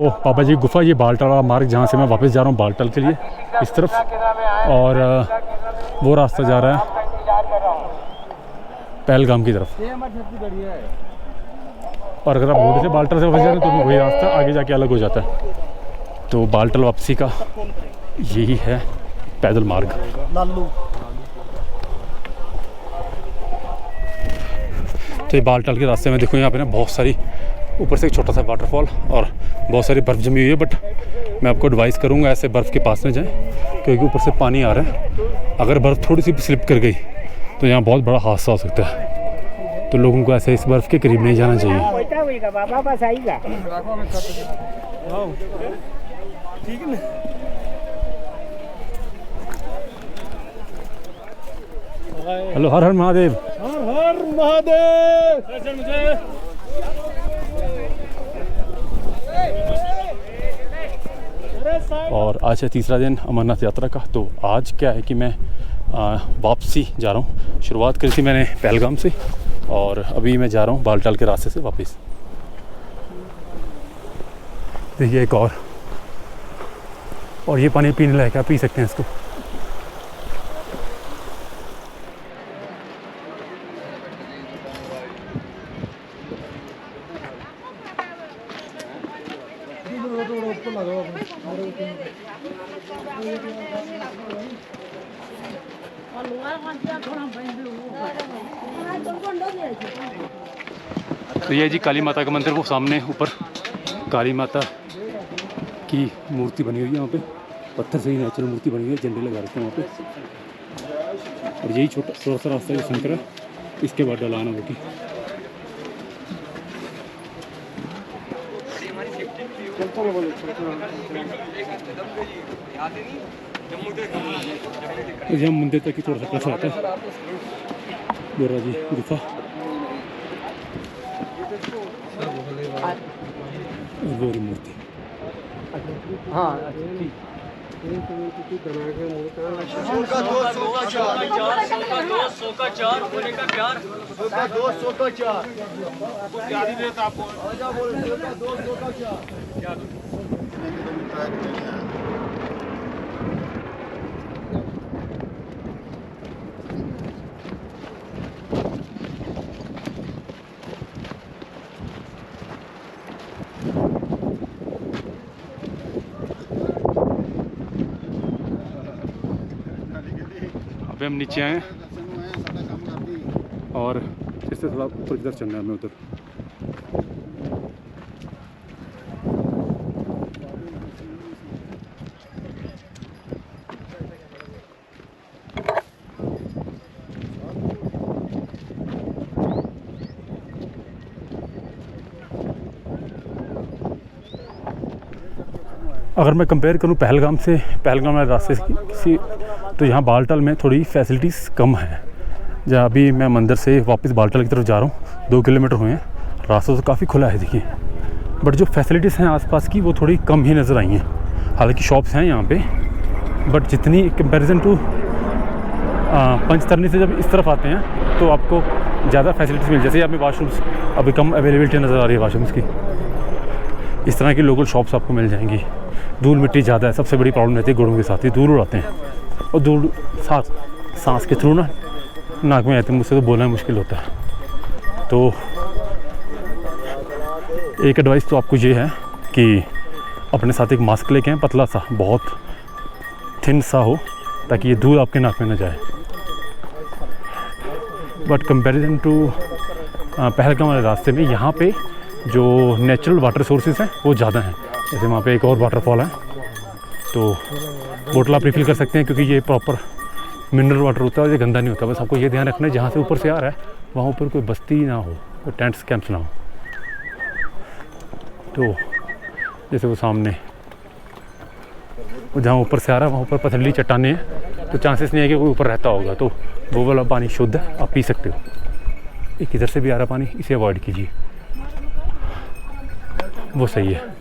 ओह पापा जी गुफा, ये बालटाल वाला मार्ग जहाँ से मैं वापस जा रहा हूँ बालटाल के लिए इस तरफ, और वो रास्ता जा रहा है पहलगाम की तरफ। और अगर आप मोड़ से बालटाल से वापस जा रहे हैं तो वही रास्ता आगे जाके अलग हो जाता है। तो बालटाल वापसी का यही है पैदल मार्ग। तो ये बालटाल के रास्ते में देखो यहाँ पे ना बहुत सारी, ऊपर से एक छोटा सा वाटरफॉल और बहुत सारी बर्फ़ जमी हुई है। बट मैं आपको एडवाइस करूँगा ऐसे बर्फ़ के पास में जाएं, क्योंकि ऊपर से पानी आ रहा है। अगर बर्फ़ थोड़ी सी भी स्लिप कर गई तो यहाँ बहुत बड़ा हादसा हो सकता है। तो लोगों को ऐसे इस बर्फ़ के करीब नहीं जाना चाहिए। हेलो, हर हर महादेव। हर हर महादेव। और आज है तीसरा दिन अमरनाथ यात्रा का। तो आज क्या है कि मैं वापसी जा रहा हूँ। शुरुआत करी थी मैंने पहलगाम से और अभी मैं जा रहा हूँ बालटाल के रास्ते से वापस। देखिए एक और ये पानी पीने लायक है, पी सकते हैं इसको। तो ये जी काली माता का मंदिर, वो सामने ऊपर काली माता की मूर्ति बनी हुई है। वहाँ पे पत्थर से ही नेचुरल मूर्ति बनी हुई है, झंडे लगा रखे हैं वहाँ पे। और यही छोटा सा रास्ता जो शंकर है, इसके बाद डलाना होगी। यहाँ मंदिर तक ही थोड़ा सा पैसा आता है। बोरा जी गुफा गौरी मूर्ति। हाँ अभी हम नीचे आए और इससे थोड़ा ऊपर की तरफ चलना है हमें उधर। अगर मैं कंपेयर करूं पहलगाम से, पहलगाम वाले रास्ते से, तो यहाँ बालटाल में थोड़ी फैसिलिटीज़ कम है। जहाँ अभी मैं मंदिर से वापस बालटाल की तरफ जा रहा हूँ, 2 किलोमीटर हुए हैं, रास्ता तो काफ़ी खुला है देखिए। बट जो फैसिलिटीज़ हैं आसपास की वो थोड़ी कम ही नज़र आई हैं। हालांकि शॉप्स हैं यहाँ पे, बट जितनी कंपैरिजन टू पंचतरनी से जब इस तरफ आते हैं तो आपको ज़्यादा फैसिलिटीज़ मिल, जैसे यहाँ पे वाशरूम्स अभी कम अवेलेबिलिटी नज़र आ रही है वाशरूम्स की। इस तरह की लोकल शॉप्स आपको मिल जाएंगी। धूल मिट्टी ज़्यादा है, सबसे बड़ी प्रॉब्लम रहती है घोड़ों के साथ, ये धूल उड़ाते हैं और धूल सांस के थ्रू ना नाक में आते हैं, मुझसे तो बोलना मुश्किल होता है। तो एक एडवाइस तो आपको ये है कि अपने साथ एक मास्क लेके आएं, पतला सा, बहुत थिन सा हो, ताकि ये धूल आपके नाक में ना जाए। बट कंपैरिजन टू पहलगाम वाले रास्ते में यहाँ पे जो नेचुरल वाटर सोर्सेज हैं वो ज़्यादा हैं। जैसे वहाँ पे एक और वाटरफॉल है, तो बोतल आप रिफ़िल कर सकते हैं, क्योंकि ये प्रॉपर मिनरल वाटर होता है और ये गंदा नहीं होता। बस आपको ये ध्यान रखना है जहाँ से ऊपर से आ रहा है वहाँ ऊपर कोई बस्ती ना हो, कोई टेंट्स कैंप्स ना हो। तो जैसे वो सामने वो जहाँ ऊपर से आ रहा है वहाँ ऊपर पथरीली चट्टानें हैं, तो चांसेस नहीं है कि कोई ऊपर रहता होगा। तो वो वाला पानी शुद्ध है, आप पी सकते हो। एक इधर से भी आ रहा पानी, इसे अवॉइड कीजिए, वो सही है।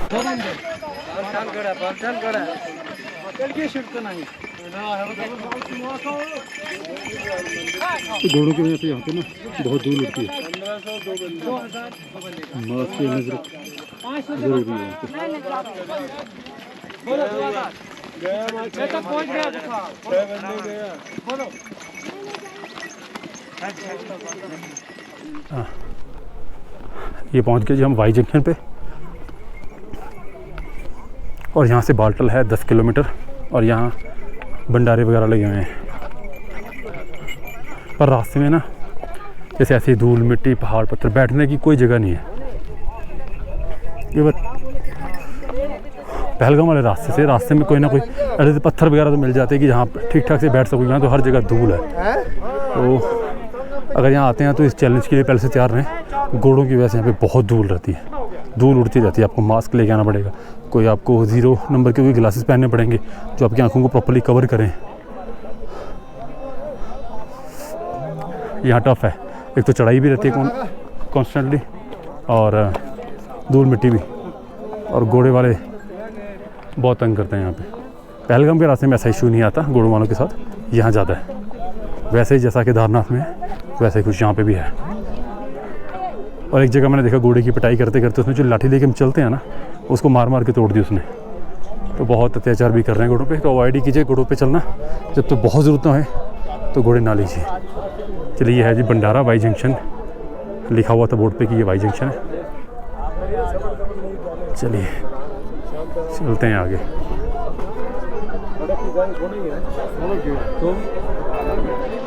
घोड़ों की वजह से यहाँ पे ना बहुत धूल उड़ती है। मास्क की नजर जरूरी है यहाँ पे। ये पहुँच गए जी हम वाई जंक्शन पे, और यहाँ से बाल्टल है 10 किलोमीटर, और यहाँ भंडारे वगैरह लगे हुए हैं। पर रास्ते में ना जैसे ऐसी धूल मिट्टी पहाड़ पत्थर, बैठने की कोई जगह नहीं है। ये बस पहलगाम वाले रास्ते में कोई ना कोई ऐसे पत्थर वगैरह तो मिल जाते हैं कि जहाँ ठीक ठाक से बैठ सको। यहाँ तो हर जगह धूल है। तो अगर यहाँ आते हैं तो इस चैलेंज के लिए पहले से तैयार रहें। घोड़ों की वजह से यहाँ पे बहुत धूल रहती है, धूल उड़ती रहती है। आपको मास्क लेके आना पड़ेगा, कोई आपको 0 नंबर के कोई ग्लासेस पहनने पड़ेंगे जो आपकी आंखों को प्रॉपर्ली कवर करें। यहाँ टफ है, एक तो चढ़ाई भी रहती है कॉन्स्टेंटली, और धूल मिट्टी भी, और घोड़े वाले बहुत तंग करते हैं यहाँ पे। पहलगाम के रास्ते में ऐसा इशू नहीं आता घोड़ों वालों के साथ, यहाँ ज़्यादा है। वैसे ही जैसा केदारनाथ में है वैसे ही कुछ यहाँ पे भी है। और एक जगह मैंने देखा घोड़े की पिटाई करते करते उसने जो लाठी लेके हम चलते हैं ना, उसको मार मार के तोड़ दी उसने। तो बहुत अत्याचार भी कर रहे हैं घोड़ों पे। तो अवॉइड ही कीजिए घोड़ों पे चलना, जब तो बहुत ज़रूरत ना हो तो घोड़े ना लीजिए। चलिए, ये है जी भंडारा वाई जंक्शन, लिखा हुआ था बोर्ड पे कि ये वाई जंक्शन है। चलिए चलते हैं आगे।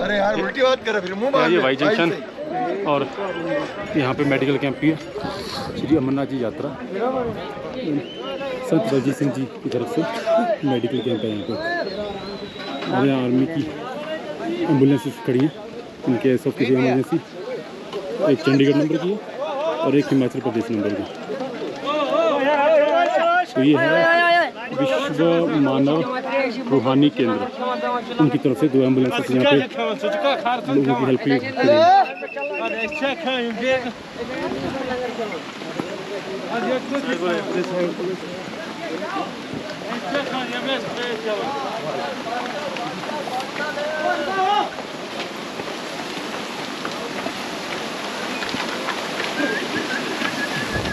अरे यार उल्टी बात कर, फिर मुंह ये वाई जंक्शन, और यहाँ पे मेडिकल कैंप भी है। श्री अमरनाथ जी यात्रा संत बलजीत सिंह जी की तरफ से मेडिकल कैंप है यहाँ पे। और यहाँ आर्मी की एम्बुलेंसेस खड़ी हैं इनके सब किसी इमरजेंसी। एक चंडीगढ़ नंबर की है और एक हिमाचल प्रदेश नंबर की। तो ये है विश्व मानव रूहानी केंद्र, उनकी तरफ से 2 एम्बुलेंसेस यहाँ पे लोगों की हेल्प के लिए खड़ी हैं।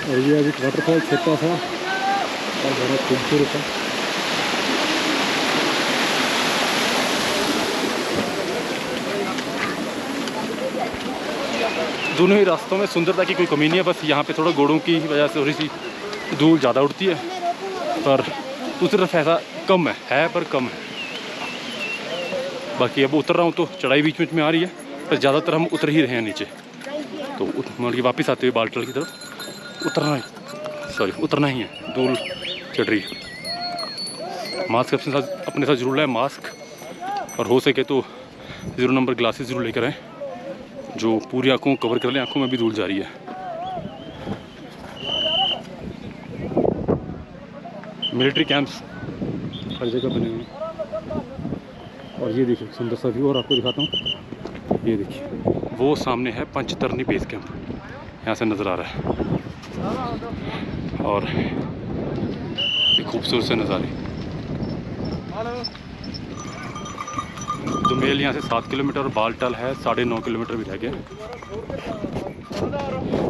और ये अभी वाटरफॉल छोटा सा और बहुत खूबसूरत है। दोनों ही रास्तों में सुंदरता की कोई कमी नहीं है, बस यहाँ पे थोड़ा घोड़ों की वजह से थोड़ी सी धूल ज़्यादा उड़ती है, पर दूसरी तरफ ऐसा कम है पर कम है। बाकी अब उतर रहा हूँ तो चढ़ाई बीच बीच में आ रही है, पर ज़्यादातर हम उतर ही रहे हैं नीचे। तो मतलब कि वापस आते हुए बाल्टल की तरफ उतरना ही है, धूल चढ़ रही है। मास्क अपने साथ जरूर लाएं, मास्क, और हो सके तो 0 नंबर ग्लासेस जरूर लेकर आएँ जो पूरी आँखों को कवर कर लें। आँखों में भी धूल जा रही है। मिलिट्री कैंप्स हर जगह बने हुए हैं। और ये देखिए सुंदर सा व्यू, और आपको दिखाता हूँ। ये देखिए वो सामने है पंचतरनी बेस कैंप, यहाँ से नज़र आ रहा है। और ये खूबसूरत से नज़ारे। दुमेल यहाँ से 7 किलोमीटर और बालटाल है 9.5 किलोमीटर भी रह गया।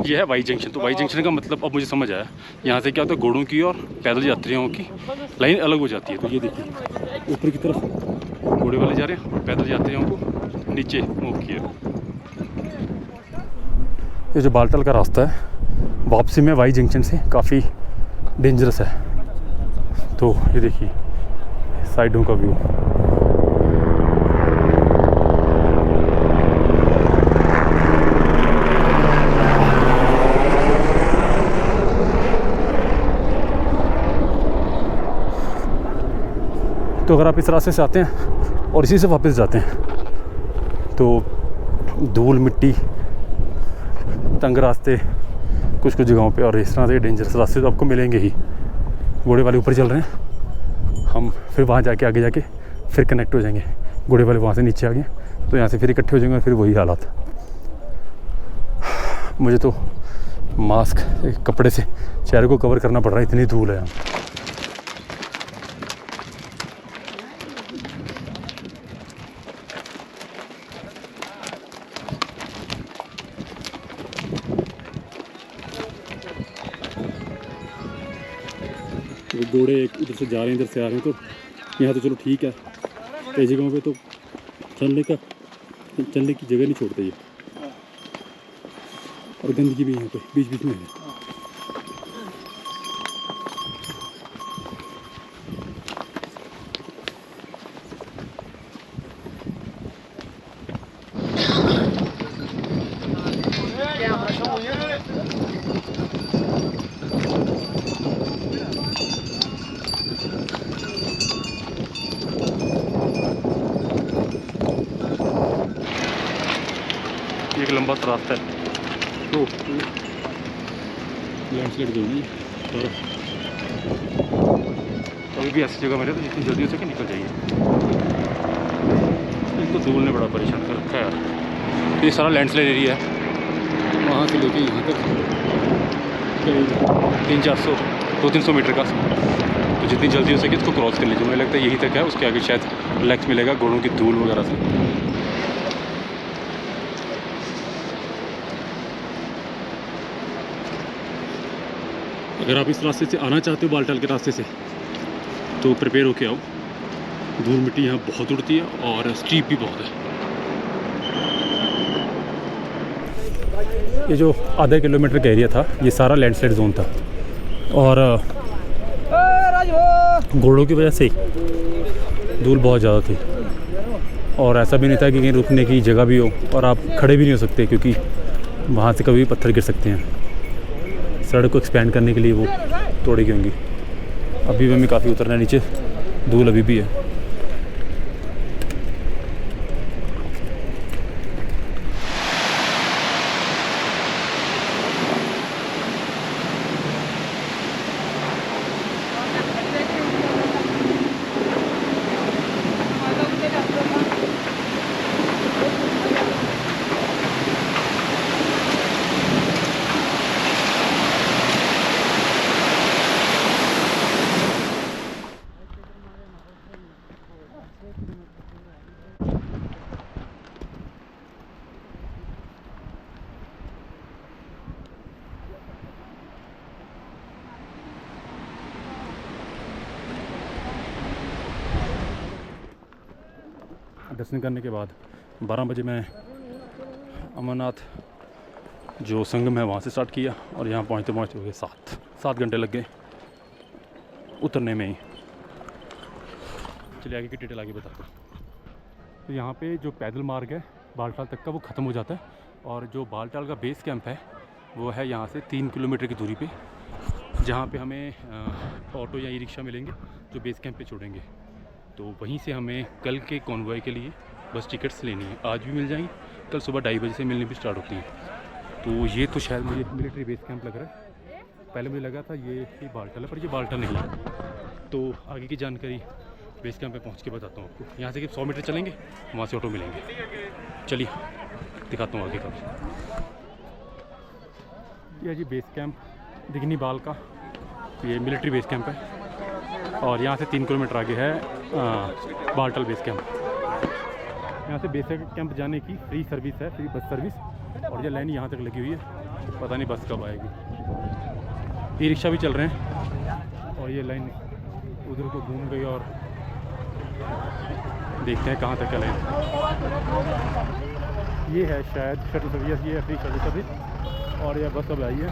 ये है वाई जंक्शन। तो वाई जंक्शन का मतलब अब मुझे समझ आया, यहाँ से क्या होता है घोड़ों की और पैदल यात्रियों की लाइन अलग हो जाती है। तो ये देखिए ऊपर की तरफ घोड़े वाले जा रहे हैं और पैदल यात्रियों को नीचे मूव किया। ये जो बालटाल का रास्ता है वापसी में वाई जंक्शन से काफ़ी डेंजरस है। तो ये देखिए साइडों का व्यू। तो अगर आप इस रास्ते से आते हैं और इसी से वापस जाते हैं तो धूल मिट्टी तंग रास्ते कुछ जगहों पे, और इस तरह से डेंजरस रास्ते तो आपको मिलेंगे ही। घोड़े वाले ऊपर चल रहे हैं, हम फिर वहाँ जाके आगे जाके फिर कनेक्ट हो जाएंगे। घोड़े वाले वहाँ से नीचे आ गए तो यहाँ से फिर इकट्ठे हो जाएंगे और फिर वही हालात। मुझे तो मास्क कपड़े से चेहरे को कवर करना पड़ रहा है, इतनी धूल है यहाँ। तो घोड़े उधर से जा रहे हैं, इधर से आ रहे हैं, तो यहाँ तो चलो ठीक है। कई जगहों पे तो चलने की जगह नहीं छोड़ते ये, और गंदगी भी यहाँ पे बीच बीच में है। एक लंबा सा रास्ता है, तो लैंडस्लाइड जो है और कभी भी ऐसी जगह मिले तो जितनी जल्दी हो सके निकल जाइए। एक तो धूल ने बड़ा परेशान कर रखा है यार। ये सारा लैंडस्लाइड एरिया है, वहाँ से लेके यहाँ तक करीब 300-400 मीटर का। तो जितनी जल्दी हो सके इसको क्रॉस कर लीजिए। मुझे लगता है यही तक है, उसके आगे शायद रिलैक्स मिलेगा घोड़ों की धूल वगैरह से। अगर आप इस रास्ते से आना चाहते हो, बालटाल के रास्ते से, तो प्रिपेयर होके आओ। धूल मिट्टी यहाँ बहुत उड़ती है और स्टीप भी बहुत है। ये जो आधा किलोमीटर का एरिया था, ये सारा लैंडस्लाइड जोन था, और घोड़ों की वजह से धूल बहुत ज़्यादा थी, और ऐसा भी नहीं था कि कहीं रुकने की जगह भी हो, और आप खड़े भी नहीं हो सकते क्योंकि वहाँ से कभी भी पत्थर गिर सकते हैं। सड़क को एक्सपेंड करने के लिए वो तोड़ी गई होंगी। अभी भी हमें काफ़ी उतरना है नीचे, धूल अभी भी है। दर्शन करने के बाद 12 बजे मैं अमरनाथ जो संगम है वहाँ से स्टार्ट किया, और यहाँ पहुँचते पहुँचते हो गए 7 घंटे लग गए उतरने में ही। चलिए आगे की डिटेल आगे बताता हूँ। तो यहाँ पे जो पैदल मार्ग है बालटाल तक का, वो ख़त्म हो जाता है, और जो बालटाल का बेस कैंप है वो है यहाँ से 3 किलोमीटर की दूरी पे, जहाँ पे हमें ऑटो या ई रिक्शा मिलेंगे जो बेस कैंप पे छोड़ेंगे। तो वहीं से हमें कल के कॉन्वॉय के लिए बस टिकट्स लेनी है। आज भी मिल जाएंगी, कल सुबह 2:30 बजे से मिलनी भी स्टार्ट होती हैं। तो ये तो शायद मुझे मिलिट्री बेस कैंप लग रहा है। पहले मुझे लगा था ये बालटाल है, पर ये बालटाल नहीं है। तो आगे की जानकारी बेस कैंप पे पहुंच के बताता हूँ आपको। यहाँ से कि 100 मीटर चलेंगे, वहाँ से ऑटो मिलेंगे। चलिए दिखाता हूँ आगे का। ये जी बेस कैंप दिगनी बाल का, ये मिलिट्री बेस कैंप है, और यहाँ से 3 किलोमीटर आगे है बालटाल बेस कैंप। यहाँ से बेस कैंप जाने की फ्री सर्विस है, फ्री बस सर्विस, और ये लाइन यहाँ तक लगी हुई है। पता नहीं बस कब आएगी। ई रिक्शा भी चल रहे हैं, और ये लाइन उधर को घूम गई, और देखते हैं कहाँ तक का लाइन। ये है शायद शटल सर्विस, ये है फ्री शटल सर्विस, और यह बस अब आई है,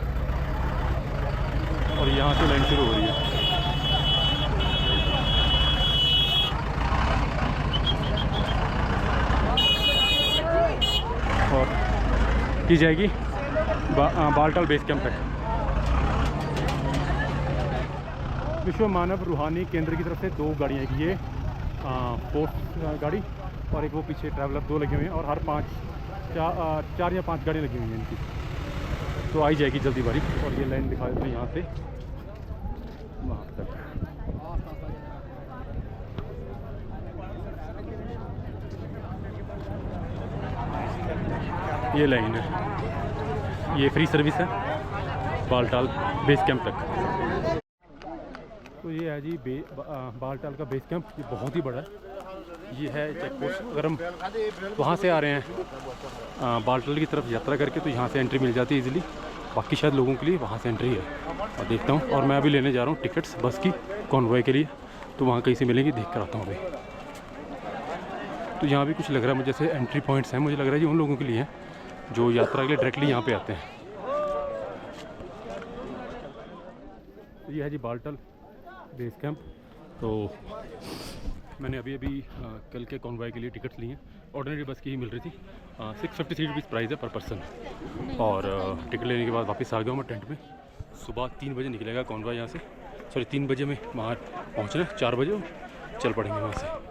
और यहाँ से लाइन शुरू हो रही है। और की जाएगी बालटाल बेस कैंप तक। विश्व मानव रूहानी केंद्र की तरफ से 2 गाड़ियाँ, एक ये फोर्स गाड़ी और एक वो पीछे ट्रैवलर, 2 लगे हुए हैं, और हर 4 या 5 गाड़ियाँ लगी हुई हैं इनकी। तो आई जाएगी जल्दी बारी। और ये लाइन दिखा देते हैं यहाँ से वहाँ तक। ये लाइन है, ये फ्री सर्विस है, बालटाल बेस कैंप तक। तो ये है जी बालटाल का बेस कैंप। ये बहुत ही बड़ा है। ये है चेक पोस्ट। अगर हम वहाँ से आ रहे हैं बालटाल की तरफ यात्रा करके तो यहाँ से एंट्री मिल जाती है इजीली। बाकी शायद लोगों के लिए वहाँ से एंट्री है। और देखता हूँ, और मैं अभी लेने जा रहा हूँ टिकट्स बस की कॉन्वॉय के लिए। तो वहाँ कहीं से मिलेंगी, देख कर आता हूँ अभी। तो यहाँ भी कुछ लग रहा है मुझे जैसे एंट्री पॉइंट्स हैं। मुझे लग रहा है जी उन लोगों के लिए हैं जो यात्रा के लिए डायरेक्टली यहाँ पे आते हैं। ये है जी बालटाल बेस कैंप। तो मैंने अभी कल के कॉन्वॉय के लिए टिकट्स ली हैं। ऑर्डिनरी बस की ही मिल रही थी। 653 रुपीज़ प्राइस है पर पर्सन। और टिकट लेने के बाद वापस आ गया हूँ मैं टेंट में। सुबह 3 बजे निकलेगा कॉन्वॉय यहाँ से। सॉरी 3 बजे में वहाँ पहुँचना, 4 बजे चल पड़ेंगे वहाँ से।